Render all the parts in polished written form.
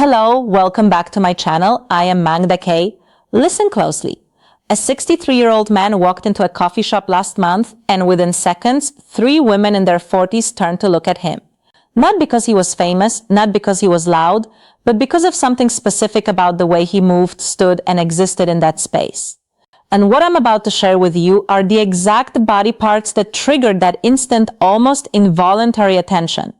Hello, welcome back to my channel. I am Magda K. Listen closely. A 63-year-old man walked into a coffee shop last month, and within seconds, 3 women in their 40s turned to look at him. Not because he was famous, not because he was loud, but because of something specific about the way he moved, stood, and existed in that space. And what I'm about to share with you are the exact body parts that triggered that instant, almost involuntary attention.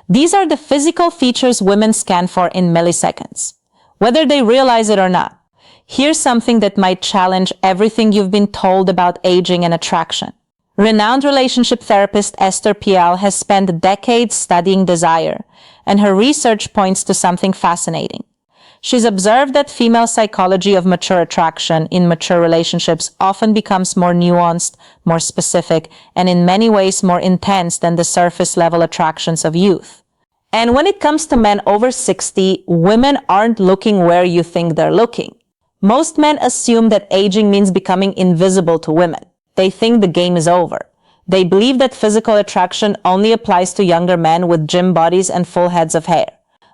These are the physical features women scan for in milliseconds, whether they realize it or not. Here's something that might challenge everything you've been told about aging and attraction. Renowned relationship therapist Esther Perel has spent decades studying desire, and her research points to something fascinating. She's observed that female psychology of mature attraction in mature relationships often becomes more nuanced, more specific, and in many ways more intense than the surface-level attractions of youth. And when it comes to men over 60, women aren't looking where you think they're looking. Most men assume that aging means becoming invisible to women. They think the game is over. They believe that physical attraction only applies to younger men with gym bodies and full heads of hair.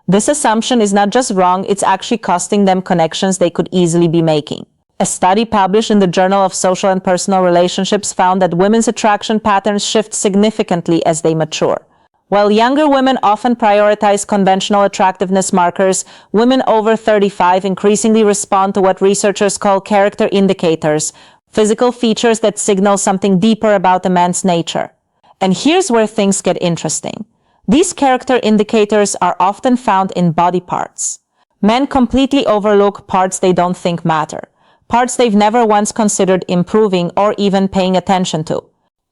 This assumption is not just wrong, it's actually costing them connections they could easily be making. A study published in the Journal of Social and Personal Relationships found that women's attraction patterns shift significantly as they mature. While younger women often prioritize conventional attractiveness markers, women over 35 increasingly respond to what researchers call character indicators, physical features that signal something deeper about a man's nature. And here's where things get interesting. These character indicators are often found in body parts. Men completely overlook parts they don't think matter, parts they've never once considered improving or even paying attention to.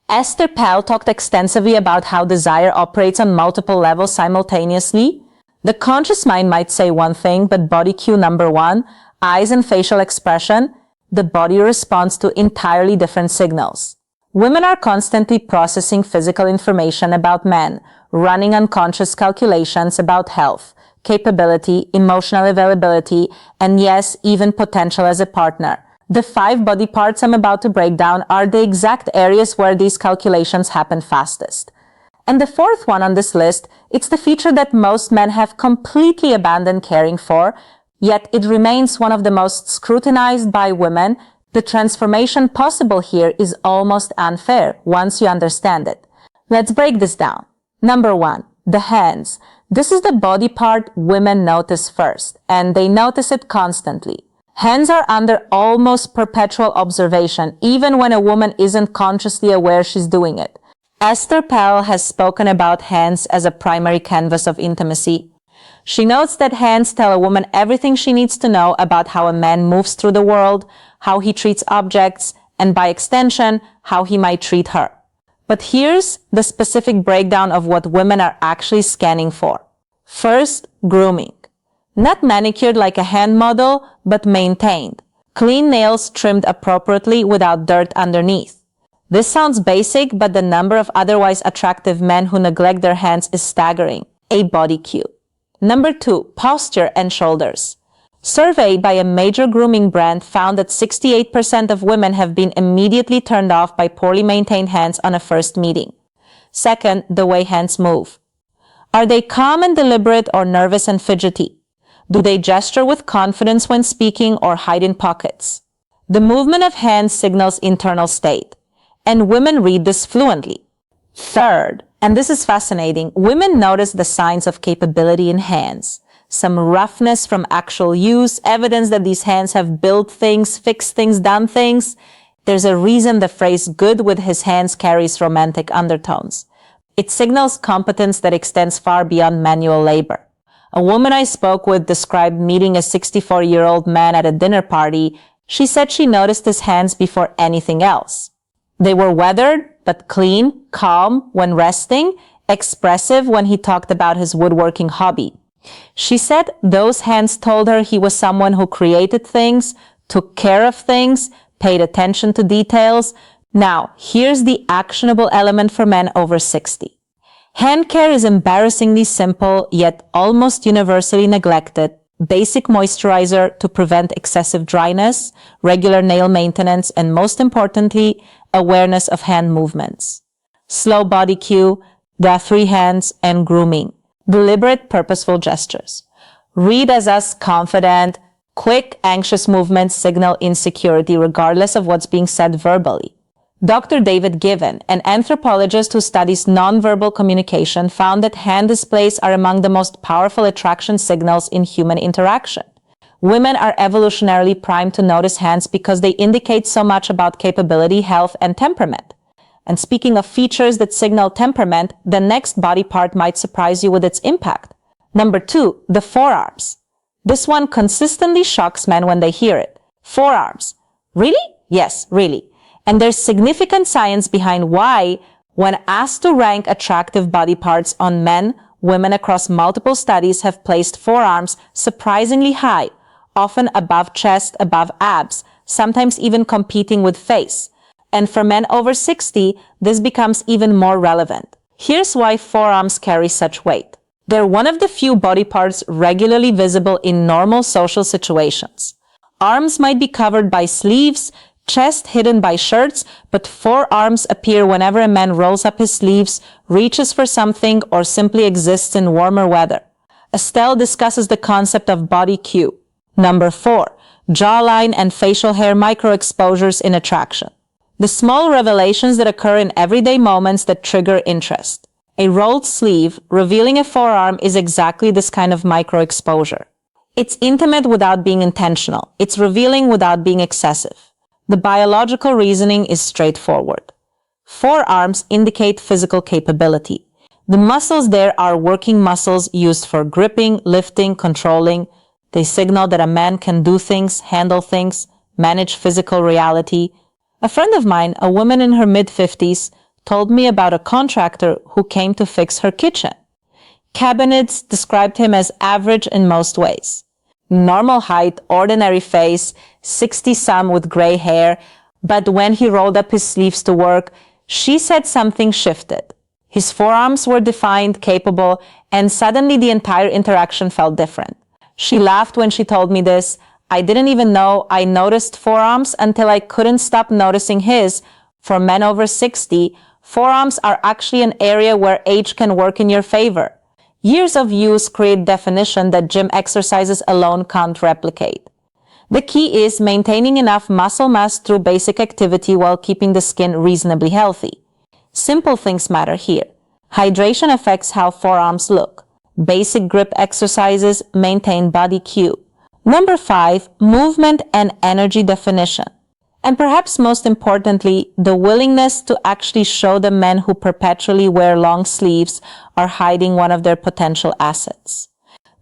Esther Perel talked extensively about how desire operates on multiple levels simultaneously. The conscious mind might say one thing, but body cue number 1, eyes and facial expression, the body responds to entirely different signals. Women are constantly processing physical information about men, running unconscious calculations about health, capability, emotional availability, and yes, even potential as a partner. The 5 body parts I'm about to break down are the exact areas where these calculations happen fastest. And the 4th one on this list, it's the feature that most men have completely abandoned caring for, yet it remains one of the most scrutinized by women. The transformation possible here is almost unfair once you understand it. Let's break this down. Number 1, the hands. This is the body part women notice first, and they notice it constantly. Hands are under almost perpetual observation, even when a woman isn't consciously aware she's doing it. Esther Perel has spoken about hands as a primary canvas of intimacy. She notes that hands tell a woman everything she needs to know about how a man moves through the world, how he treats objects, and by extension, how he might treat her. But here's the specific breakdown of what women are actually scanning for. First, grooming. Not manicured like a hand model, but maintained. Clean nails trimmed appropriately without dirt underneath. This sounds basic, but the number of otherwise attractive men who neglect their hands is staggering. A body cue. Number 2, posture and shoulders. Survey by a major grooming brand found that 68% of women have been immediately turned off by poorly maintained hands on a first meeting. Second, the way hands move. Are they calm and deliberate or nervous and fidgety? Do they gesture with confidence when speaking or hide in pockets? The movement of hands signals internal state, and women read this fluently. Third, and this is fascinating, women notice the signs of capability in hands. Some roughness from actual use, evidence that these hands have built things, fixed things, done things. There's a reason the phrase "good with his hands" carries romantic undertones. It signals competence that extends far beyond manual labor. A woman I spoke with described meeting a 64-year-old man at a dinner party. She said she noticed his hands before anything else. They were weathered, but clean, calm when resting, expressive when he talked about his woodworking hobby. She said those hands told her he was someone who created things, took care of things, paid attention to details. Now, here's the actionable element for men over 60. Hand care is embarrassingly simple, yet almost universally neglected. Basic moisturizer to prevent excessive dryness, regular nail maintenance, and most importantly, awareness of hand movements. Slow body cue, there are 3 hands, and grooming. Deliberate, purposeful gestures. Read as us confident, quick, anxious movements signal insecurity regardless of what's being said verbally. Dr. David Given, an anthropologist who studies nonverbal communication, found that hand displays are among the most powerful attraction signals in human interaction. Women are evolutionarily primed to notice hands because they indicate so much about capability, health, and temperament. And speaking of features that signal temperament, the next body part might surprise you with its impact. Number 2, the forearms. This one consistently shocks men when they hear it. Forearms. Really? Yes, really. And there's significant science behind why, when asked to rank attractive body parts on men, women across multiple studies have placed forearms surprisingly high, often above chest, above abs, sometimes even competing with face. And for men over 60, this becomes even more relevant. Here's why forearms carry such weight. They're one of the few body parts regularly visible in normal social situations. Arms might be covered by sleeves, chest hidden by shirts, but forearms appear whenever a man rolls up his sleeves, reaches for something, or simply exists in warmer weather. Estelle discusses the concept of body cue. Number 4, jawline and facial hair microexposures in attraction. The small revelations that occur in everyday moments that trigger interest. A rolled sleeve revealing a forearm is exactly this kind of microexposure. It's intimate without being intentional. It's revealing without being excessive. The biological reasoning is straightforward. Forearms indicate physical capability. The muscles there are working muscles used for gripping, lifting, controlling. They signal that a man can do things, handle things, manage physical reality. A friend of mine, a woman in her mid-50s, told me about a contractor who came to fix her kitchen. Cabinets described him as average in most ways. Normal height, ordinary face, 60-some with gray hair, but when he rolled up his sleeves to work, she said something shifted. His forearms were defined, capable, and suddenly the entire interaction felt different. She laughed when she told me this. I didn't even know I noticed forearms until I couldn't stop noticing his. For men over 60, forearms are actually an area where age can work in your favor. Years of use create definition that gym exercises alone can't replicate. The key is maintaining enough muscle mass through basic activity while keeping the skin reasonably healthy. Simple things matter here. Hydration affects how forearms look. Basic grip exercises maintain body cue. Number 5, movement and energy definition. And perhaps most importantly, the willingness to actually show the men who perpetually wear long sleeves are hiding one of their potential assets.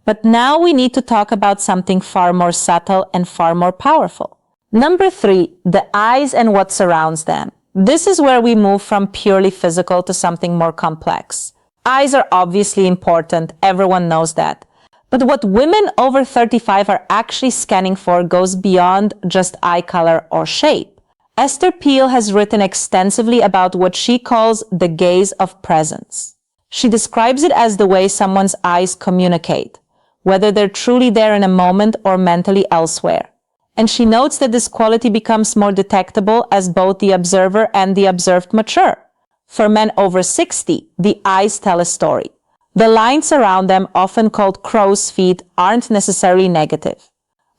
But now we need to talk about something far more subtle and far more powerful. Number 3, the eyes and what surrounds them. This is where we move from purely physical to something more complex. Eyes are obviously important, everyone knows that. But what women over 35 are actually scanning for goes beyond just eye color or shape. Esther Peel has written extensively about what she calls the gaze of presence. She describes it as the way someone's eyes communicate, whether they're truly there in a moment or mentally elsewhere. And she notes that this quality becomes more detectable as both the observer and the observed mature. For men over 60, the eyes tell a story. The lines around them, often called crow's feet, aren't necessarily negative.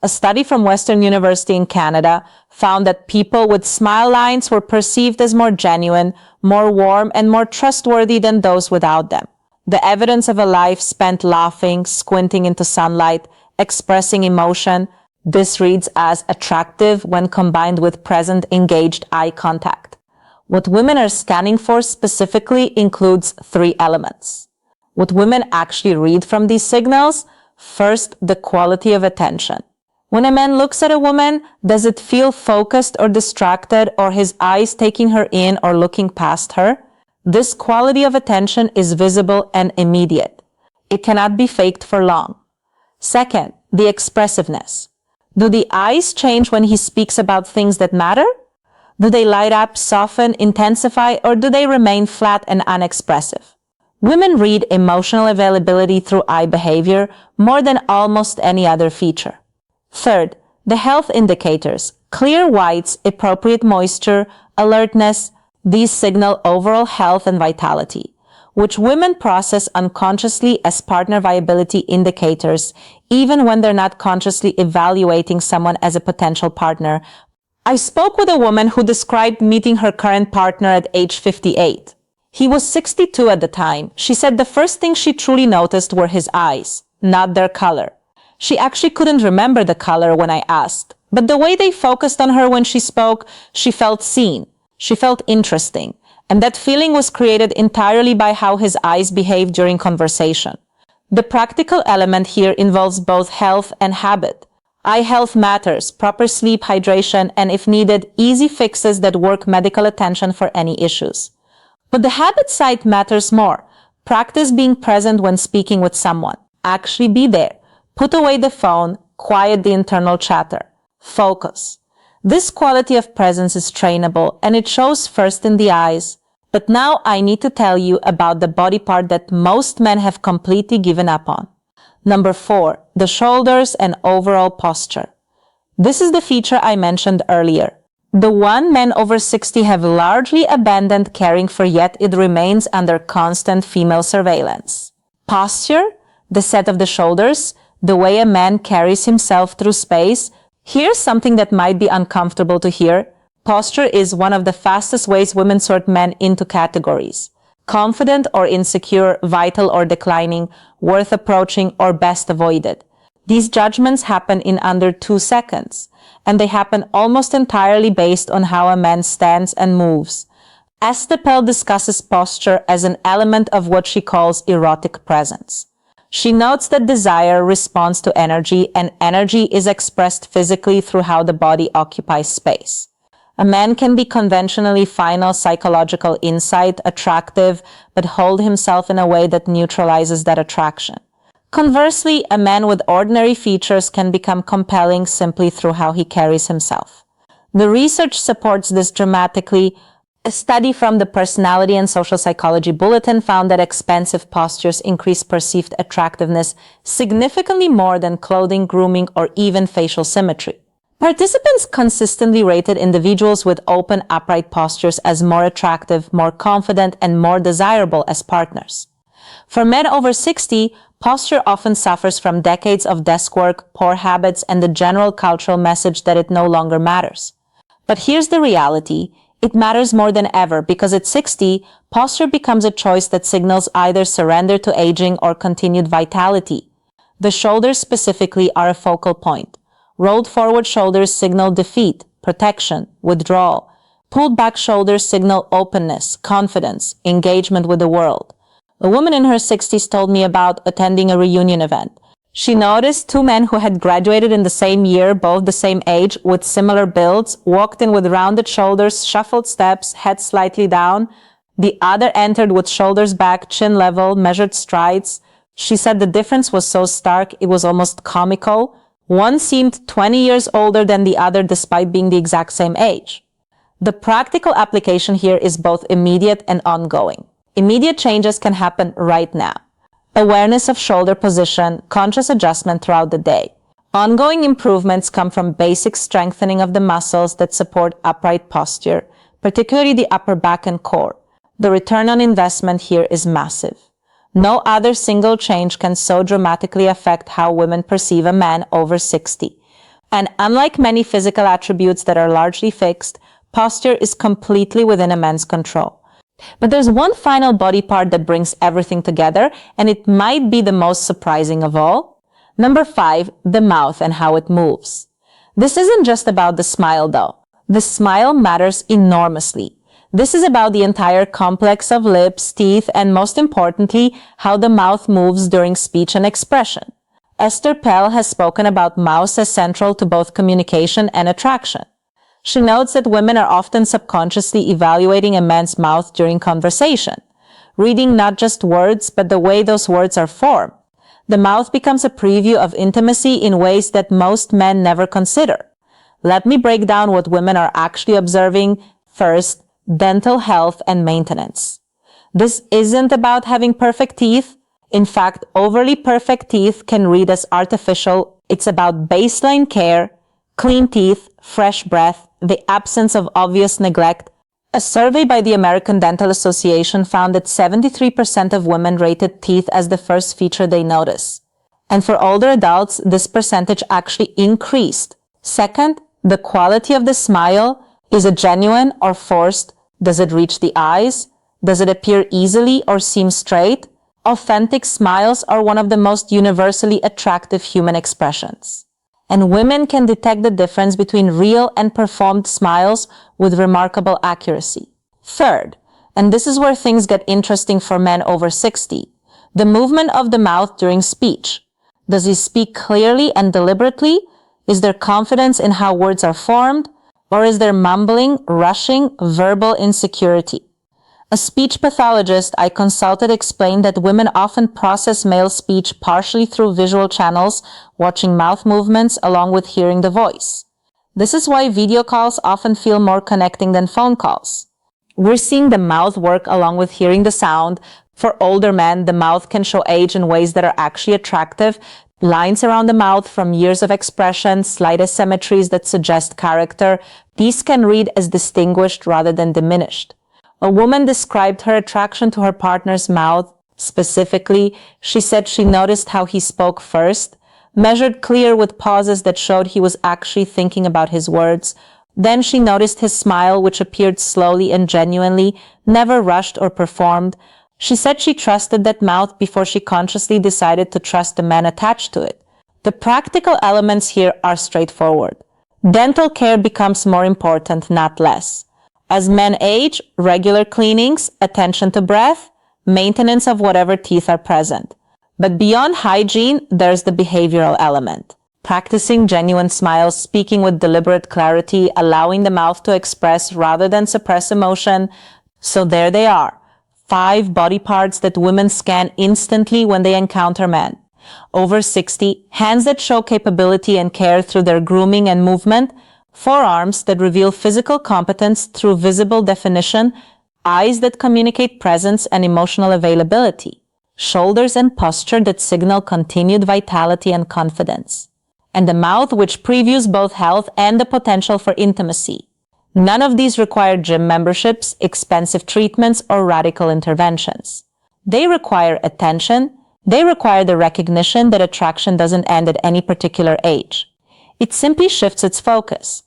A study from Western University in Canada found that people with smile lines were perceived as more genuine, more warm, and more trustworthy than those without them. The evidence of a life spent laughing, squinting into sunlight, expressing emotion, this reads as attractive when combined with present, engaged eye contact. What women are scanning for specifically includes 3 elements. What women actually read from these signals? First, the quality of attention. When a man looks at a woman, does it feel focused or distracted, or his eyes taking her in or looking past her? This quality of attention is visible and immediate. It cannot be faked for long. Second, the expressiveness. Do the eyes change when he speaks about things that matter? Do they light up, soften, intensify, or do they remain flat and unexpressive? Women read emotional availability through eye behavior more than almost any other feature. Third, the health indicators. Clear whites, appropriate moisture, alertness, these signal overall health and vitality. which women process unconsciously as partner viability indicators, even when they're not consciously evaluating someone as a potential partner. I spoke with a woman who described meeting her current partner at age 58. He was 62 at the time. She said the first thing she truly noticed were his eyes, not their color. She actually couldn't remember the color when I asked, but the way they focused on her when she spoke, she felt seen. She felt interesting. And that feeling was created entirely by how his eyes behaved during conversation. The practical element here involves both health and habit. Eye health matters, proper sleep, hydration, and if needed, easy fixes that work medical attention for any issues. But the habit side matters more. Practice being present when speaking with someone. Actually be there. Put away the phone, quiet the internal chatter. Focus. This quality of presence is trainable, and it shows first in the eyes. But now I need to tell you about the body part that most men have completely given up on. Number 4, the shoulders and overall posture. This is the feature I mentioned earlier. The one men over 60 have largely abandoned caring for, yet it remains under constant female surveillance. Posture, the set of the shoulders, the way a man carries himself through space. Here's something that might be uncomfortable to hear. Posture is one of the fastest ways women sort men into categories. Confident or insecure, vital or declining, worth approaching or best avoided. These judgments happen in under 2 seconds, and they happen almost entirely based on how a man stands and moves. Estepel discusses posture as an element of what she calls erotic presence. She notes that desire responds to energy, and energy is expressed physically through how the body occupies space. A man can be conventionally final psychological insight, attractive, but hold himself in a way that neutralizes that attraction. Conversely, a man with ordinary features can become compelling simply through how he carries himself. The research supports this dramatically. A study from the Personality and Social Psychology Bulletin found that expansive postures increase perceived attractiveness significantly more than clothing, grooming, or even facial symmetry. Participants consistently rated individuals with open, upright postures as more attractive, more confident, and more desirable as partners. For men over 60, posture often suffers from decades of desk work, poor habits, and the general cultural message that it no longer matters. But here's the reality. It matters more than ever because at 60, posture becomes a choice that signals either surrender to aging or continued vitality. The shoulders specifically are a focal point. Rolled forward shoulders signal defeat, protection, withdrawal. Pulled back shoulders signal openness, confidence, engagement with the world. A woman in her 60s told me about attending a reunion event. She noticed 2 men who had graduated in the same year, both the same age, with similar builds, walked in with rounded shoulders, shuffled steps, head slightly down. The other entered with shoulders back, chin level, measured strides. She said the difference was so stark it was almost comical. One seemed 20 years older than the other despite being the exact same age. The practical application here is both immediate and ongoing. Immediate changes can happen right now. Awareness of shoulder position, conscious adjustment throughout the day. Ongoing improvements come from basic strengthening of the muscles that support upright posture, particularly the upper back and core. The return on investment here is massive. No other single change can so dramatically affect how women perceive a man over 60. And unlike many physical attributes that are largely fixed, posture is completely within a man's control. But there's one final body part that brings everything together, and it might be the most surprising of all. Number 5, the mouth and how it moves. This isn't just about the smile though. The smile matters enormously. This is about the entire complex of lips, teeth, and most importantly, how the mouth moves during speech and expression. Esther Pell has spoken about mouth as central to both communication and attraction. She notes that women are often subconsciously evaluating a man's mouth during conversation, reading not just words, but the way those words are formed. The mouth becomes a preview of intimacy in ways that most men never consider. Let me break down what women are actually observing. First, dental health and maintenance. This isn't about having perfect teeth. In fact, overly perfect teeth can read as artificial. It's about baseline care, clean teeth, fresh breath, the absence of obvious neglect, A survey by the American Dental Association found that 73% of women rated teeth as the first feature they notice. And for older adults, this percentage actually increased. Second, the quality of the smile. Is it genuine or forced? Does it reach the eyes? Does it appear easily or seem straight? Authentic smiles are one of the most universally attractive human expressions. And women can detect the difference between real and performed smiles with remarkable accuracy. Third, and this is where things get interesting for men over 60, the movement of the mouth during speech. Does he speak clearly and deliberately? Is there confidence in how words are formed? Or is there mumbling, rushing, verbal insecurity? A speech pathologist I consulted explained that women often process male speech partially through visual channels, watching mouth movements along with hearing the voice. This is why video calls often feel more connecting than phone calls. We're seeing the mouth work along with hearing the sound. For older men, the mouth can show age in ways that are actually attractive. Lines around the mouth from years of expression, slight asymmetries that suggest character. These can read as distinguished rather than diminished. A woman described her attraction to her partner's mouth. Specifically, she said she noticed how he spoke first, measured clear with pauses that showed he was actually thinking about his words. Then she noticed his smile, which appeared slowly and genuinely, never rushed or performed. She said she trusted that mouth before she consciously decided to trust the man attached to it. The practical elements here are straightforward. Dental care becomes more important, not less. As men age, regular cleanings, attention to breath, maintenance of whatever teeth are present. But beyond hygiene, there's the behavioral element. Practicing genuine smiles, speaking with deliberate clarity, allowing the mouth to express rather than suppress emotion. So there they are. 5 body parts that women scan instantly when they encounter men. Over 60, hands that show capability and care through their grooming and movement. Forearms that reveal physical competence through visible definition, eyes that communicate presence and emotional availability, shoulders and posture that signal continued vitality and confidence, and a mouth which previews both health and the potential for intimacy. None of these require gym memberships, expensive treatments, or radical interventions. They require attention. They require the recognition that attraction doesn't end at any particular age. It simply shifts its focus.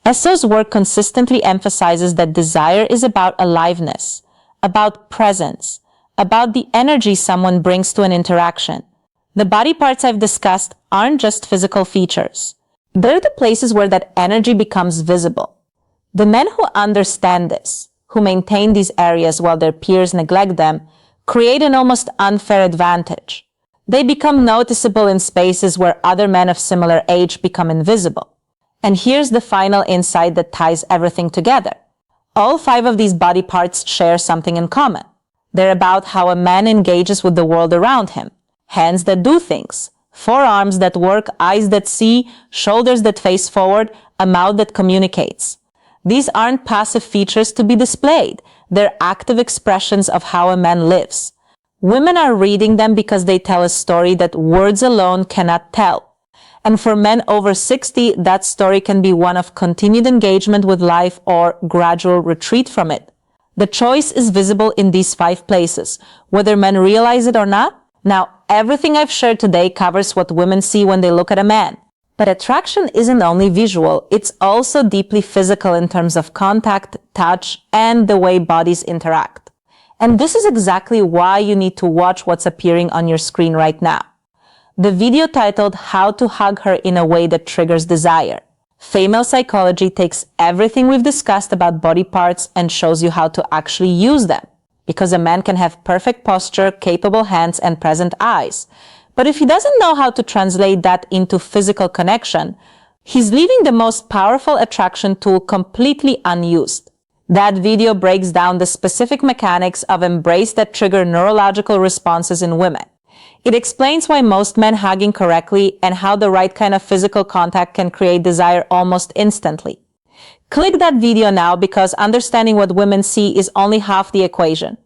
Esso's work consistently emphasizes that desire is about aliveness, about presence, about the energy someone brings to an interaction. The body parts I've discussed aren't just physical features. They're the places where that energy becomes visible. The men who understand this, who maintain these areas while their peers neglect them, create an almost unfair advantage. They become noticeable in spaces where other men of similar age become invisible. And here's the final insight that ties everything together. All 5 of these body parts share something in common. They're about how a man engages with the world around him. Hands that do things, forearms that work, eyes that see, shoulders that face forward, a mouth that communicates. These aren't passive features to be displayed. They're active expressions of how a man lives. Women are reading them because they tell a story that words alone cannot tell. And for men over 60, that story can be one of continued engagement with life or gradual retreat from it. The choice is visible in these 5 places, whether men realize it or not. Now, everything I've shared today covers what women see when they look at a man. But attraction isn't only visual, it's also deeply physical in terms of contact, touch, and the way bodies interact. And this is exactly why you need to watch what's appearing on your screen right now. The video titled How to Hug Her in a Way That Triggers Desire. Female psychology takes everything we've discussed about body parts and shows you how to actually use them. Because a man can have perfect posture, capable hands, and present eyes. But if he doesn't know how to translate that into physical connection, he's leaving the most powerful attraction tool completely unused. That video breaks down the specific mechanics of embrace that trigger neurological responses in women. It explains why most men hug incorrectly and how the right kind of physical contact can create desire almost instantly. Click that video now because understanding what women see is only half the equation.